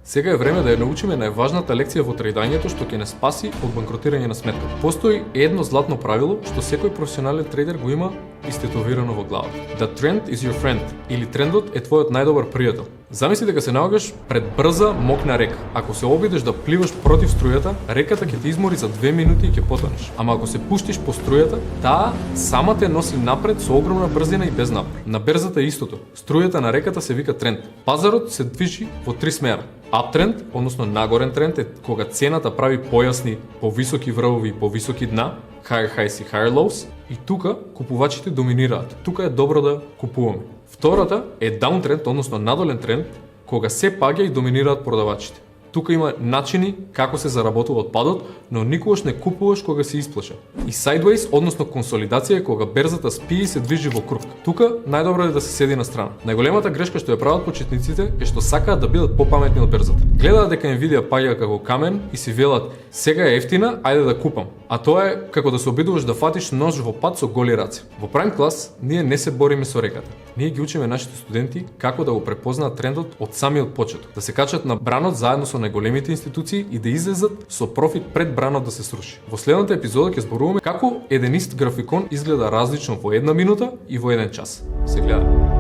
Сега е време да ја научиме најважната лекција во трейдањето што ќе не спаси од банкротирање на сметка. Постои едно златно правило што секој професионален трейдер го има истетовирано во главата. The trend is your friend, или трендот е твојот најдобар пријател. Замисли дека се наоѓаш пред брза мокна река. Ако се обидеш да пливаш против струјата, реката ќе те измори за 2 минути и ќе потонеш. Ама ако се пуштиш по струјата, таа сама те носи напред со огромна брзина и без напор. На берзата е истото. Струјата на реката се вика тренд. Пазарот се движи во 3 смера. Uptrend, односно нагорен тренд, е кога цената прави појасни, повисоки врвови и повисоки дна, higher highs и higher lows, и тука купувачите доминираат. Тука е добро да купуваме. Втората е downtrend, односно надолен тренд, кога се паѓа и доминираат продавачите. Тука има начини како се заработува од падот, но никогаш не купуваш кога се исплаша. И sideways, односно консолидација, е кога берзата спи и се движи во круг. Тука најдобро е да се седи на страна. Најголемата грешка што ја прават почетниците е што сакаат да бидат попаметни од берзата. Гледаат дека Nvidia паѓа како камен и си велат: сега е ефтина, ајде да купам. А тоа е како да се обидуваш да фатиш нож во пат со голи раце. Во Prime Class ние не се бориме со реката. Ние ги учиме нашите студенти како да го препознаат трендот од самиот почеток, да се качат на бранот заедно со најголемите институции и да излезат со профит пред бранот да се сруши. Во следната епизода ќе зборуваме како еден ист графикон изгледа различно во 1 минута и во 1 час. Се гледаме.